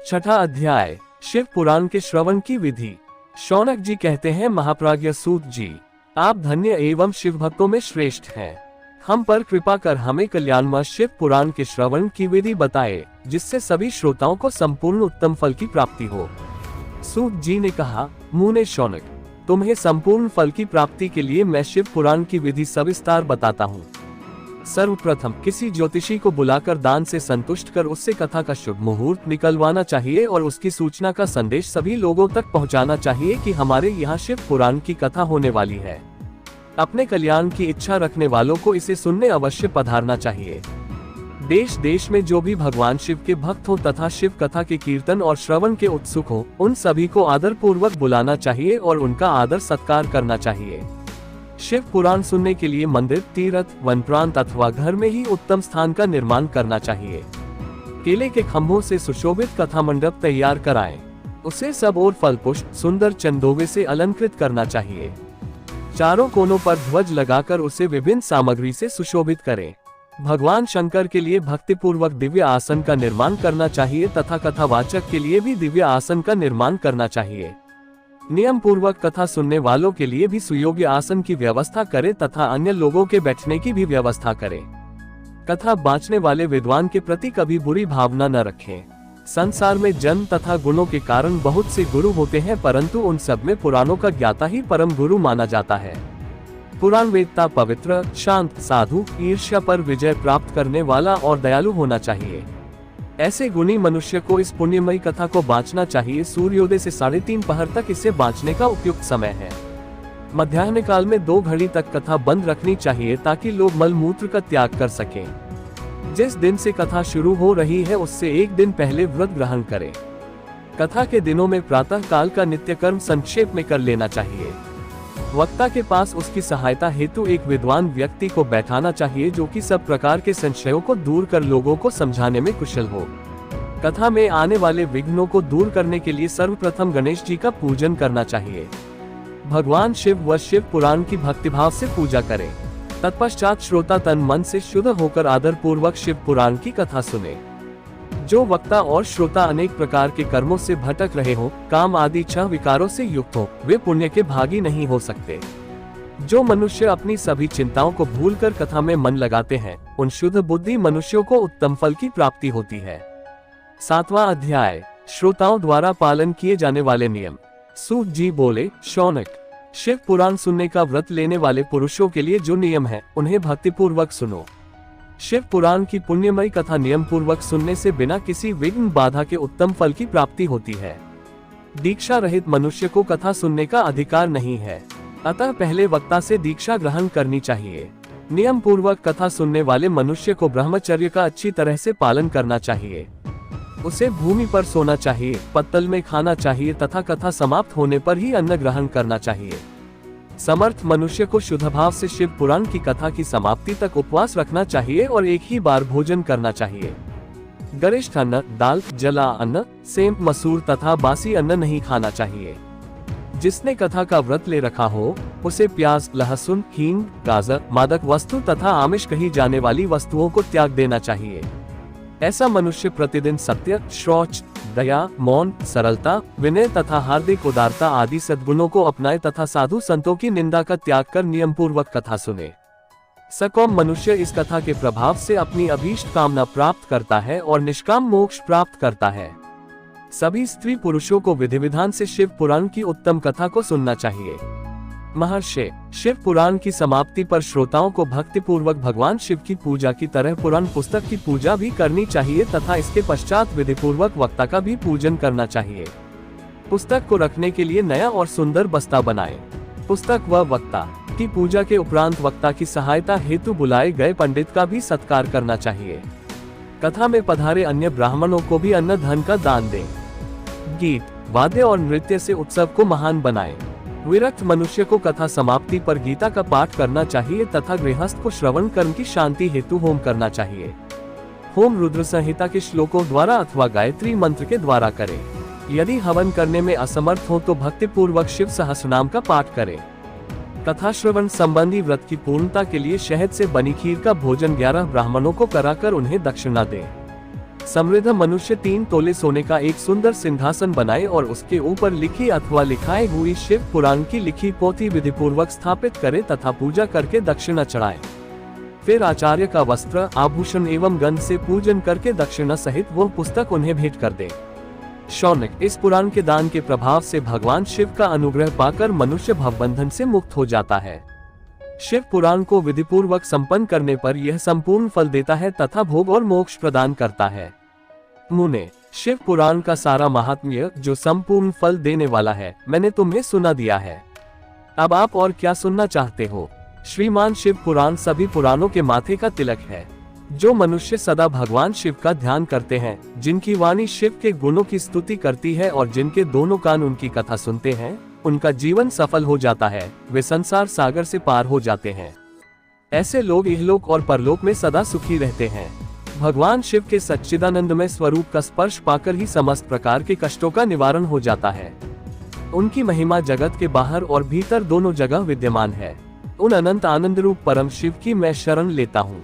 छठा अध्याय, शिव पुराण के श्रवण की विधि। शौनक जी कहते हैं, महाप्राज्ञ सूत जी, आप धन्य एवं शिव भक्तों में श्रेष्ठ हैं। हम पर कृपा कर हमें कल्याणमय शिव पुराण के श्रवण की विधि बताए, जिससे सभी श्रोताओं को संपूर्ण उत्तम फल की प्राप्ति हो। सूत जी ने कहा, मुने शौनक, तुम्हें संपूर्ण फल की प्राप्ति के लिए मैं शिव पुराण की विधि सविस्तार बताता हूँ। सर्वप्रथम किसी ज्योतिषी को बुलाकर दान से संतुष्ट कर उससे कथा का शुभ मुहूर्त निकलवाना चाहिए और उसकी सूचना का संदेश सभी लोगों तक पहुंचाना चाहिए कि हमारे यहाँ शिव पुराण की कथा होने वाली है। अपने कल्याण की इच्छा रखने वालों को इसे सुनने अवश्य पधारना चाहिए। देश देश में जो भी भगवान शिव के भक्त हो तथा शिव कथा के कीर्तन और श्रवण के उत्सुक हो, उन सभी को आदर पूर्वक बुलाना चाहिए और उनका आदर सत्कार करना चाहिए। शिव पुराण सुनने के लिए मंदिर, तीर्थ, वन प्रांत अथवा घर में ही उत्तम स्थान का निर्माण करना चाहिए। केले के खंभों से सुशोभित कथा मंडप तैयार कराएं। उसे सब और फल पुष्प सुंदर चंदोगे से अलंकृत करना चाहिए। चारों कोनों पर ध्वज लगाकर उसे विभिन्न सामग्री से सुशोभित करें। भगवान शंकर के लिए भक्तिपूर्वक दिव्य आसन का निर्माण करना चाहिए तथा कथावाचक के लिए भी दिव्य आसन का निर्माण करना चाहिए। नियम पूर्वक कथा सुनने वालों के लिए भी सुयोग्य आसन की व्यवस्था करें तथा अन्य लोगों के बैठने की भी व्यवस्था करें। कथा बांचने वाले विद्वान के प्रति कभी बुरी भावना न रखें। संसार में जन्म तथा गुणों के कारण बहुत से गुरु होते हैं, परंतु उन सब में पुराणों का ज्ञाता ही परम गुरु माना जाता है। पुराण वेदता पवित्र, शांत, साधु, ईर्ष्या पर विजय प्राप्त करने वाला और दयालु होना चाहिए। ऐसे गुणी मनुष्य को इस पुण्यमयी कथा को बांचना चाहिए। सूर्योदय से 3:30 पहर तक इसे बांचने का उपयुक्त समय है। मध्याह्न काल में 2 घड़ी तक कथा बंद रखनी चाहिए ताकि लोग मल मूत्र का त्याग कर सकें। जिस दिन से कथा शुरू हो रही है उससे 1 दिन पहले व्रत ग्रहण करें। कथा के दिनों में प्रातः काल का नित्य कर्म संक्षेप में कर लेना चाहिए। वक्ता के पास उसकी सहायता हेतु एक विद्वान व्यक्ति को बैठाना चाहिए, जो कि सब प्रकार के संशयों को दूर कर लोगों को समझाने में कुशल हो। कथा में आने वाले विघ्नों को दूर करने के लिए सर्वप्रथम गणेश जी का पूजन करना चाहिए। भगवान शिव व शिव पुराण की भक्तिभाव से पूजा करें। तत्पश्चात श्रोता तन मन से शुद्ध होकर आदर पूर्वक शिव पुराण की कथा सुने। जो वक्ता और श्रोता अनेक प्रकार के कर्मों से भटक रहे हो, काम आदि 6 विकारों से युक्त हो, वे पुण्य के भागी नहीं हो सकते। जो मनुष्य अपनी सभी चिंताओं को भूलकर कथा में मन लगाते हैं, उन शुद्ध बुद्धि मनुष्यों को उत्तम फल की प्राप्ति होती है। 7वां अध्याय, श्रोताओं द्वारा पालन किए जाने वाले नियम। सूत जी बोले, शौनक, शिव पुराण सुनने का व्रत लेने वाले पुरुषों के लिए जो नियम है, उन्हें भक्तिपूर्वक सुनो। शिव पुराण की पुण्यमयी कथा नियम पूर्वक सुनने से बिना किसी विघ्न बाधा के उत्तम फल की प्राप्ति होती है। दीक्षा रहित मनुष्य को कथा सुनने का अधिकार नहीं है, अतः पहले वक्ता से दीक्षा ग्रहण करनी चाहिए। नियम पूर्वक कथा सुनने वाले मनुष्य को ब्रह्मचर्य का अच्छी तरह से पालन करना चाहिए। उसे भूमि पर सोना चाहिए, पत्तल में खाना चाहिए तथा कथा समाप्त होने पर ही अन्न ग्रहण करना चाहिए। समर्थ मनुष्य को शुद्ध भाव से शिव पुराण की कथा की समाप्ति तक उपवास रखना चाहिए और एक ही बार भोजन करना चाहिए। गरिष्ठ अन्न, दाल, जला अन्न, सेम, मसूर तथा बासी अन्न नहीं खाना चाहिए। जिसने कथा का व्रत ले रखा हो, उसे प्याज, लहसुन, हींग, गाजर, मादक वस्तु तथा आमिष कही जाने वाली वस्तुओं को त्याग देना चाहिए। ऐसा मनुष्य प्रतिदिन सत्य, शौच, दया, मौन, सरलता, विनय तथा हार्दिक उदारता आदि सद्गुणों को अपनाए तथा साधु संतों की निंदा का त्याग कर नियम पूर्वक कथा सुने। सकौम मनुष्य इस कथा के प्रभाव से अपनी अभीष्ट कामना प्राप्त करता है और निष्काम मोक्ष प्राप्त करता है। सभी स्त्री पुरुषों को विधि विधान से शिव पुराण की उत्तम कथा को सुनना चाहिए। महर्षि, शिव पुराण की समाप्ति पर श्रोताओं को भक्ति पूर्वक भगवान शिव की पूजा की तरह पुराण पुस्तक की पूजा भी करनी चाहिए तथा इसके पश्चात विधि पूर्वक वक्ता का भी पूजन करना चाहिए। पुस्तक को रखने के लिए नया और सुंदर बस्ता बनाएं। पुस्तक व वक्ता की पूजा के उपरांत वक्ता की सहायता हेतु बुलाए गए पंडित का भी सत्कार करना चाहिए। कथा में पधारे अन्य ब्राह्मणों को भी अन्न धन का दान दें। गीत, वाद्य और नृत्य से उत्सव को महान बनाएं। विरक्त मनुष्य को कथा समाप्ति पर गीता का पाठ करना चाहिए तथा गृहस्थ को श्रवण कर्म की शांति हेतु होम करना चाहिए। होम रुद्र संहिता के श्लोकों द्वारा अथवा गायत्री मंत्र के द्वारा करें। यदि हवन करने में असमर्थ हो तो भक्ति पूर्वक शिव सहस्रनाम का पाठ करें। कथा श्रवण संबंधी व्रत की पूर्णता के लिए शहद से बनी खीर का भोजन 11 ब्राह्मणों को कराकर उन्हें दक्षिणा दें। समृद्ध मनुष्य 3 तोले सोने का एक सुंदर सिंहासन बनाए और उसके ऊपर लिखी अथवा लिखाई हुई शिव पुराण की लिखी पोथी विधिपूर्वक स्थापित करे तथा पूजा करके दक्षिणा चढ़ाए। फिर आचार्य का वस्त्र, आभूषण एवं गंध से पूजन करके दक्षिणा सहित वो पुस्तक उन्हें भेंट कर दे। शौनक, इस पुराण के दान के प्रभाव से भगवान शिव का अनुग्रह पाकर मनुष्य भवबंधन से मुक्त हो जाता है। शिव पुराण को विधिपूर्वक संपन्न करने पर यह संपूर्ण फल देता है तथा भोग और मोक्ष प्रदान करता है। मुने, शिव पुराण का सारा महात्म्य जो संपूर्ण फल देने वाला है, मैंने तुम्हें सुना दिया है। अब आप और क्या सुनना चाहते हो? श्रीमान शिव पुराण सभी पुराणों के माथे का तिलक है। जो मनुष्य सदा भगवान शिव का ध्यान करते हैं, जिनकी वाणी शिव के गुणों की स्तुति करती है और जिनके दोनों कान उनकी कथा सुनते हैं, उनका जीवन सफल हो जाता है, वे संसार सागर से पार हो जाते हैं। ऐसे लोग इहलोक और परलोक में सदा सुखी रहते हैं। भगवान शिव के सच्चिदानंदमय स्वरूप का स्पर्श पाकर ही समस्त प्रकार के कष्टों का निवारण हो जाता है। उनकी महिमा जगत के बाहर और भीतर दोनों जगह विद्यमान है। उन अनंत आनंद रूप परम शिव की मैं शरण लेता हूँ।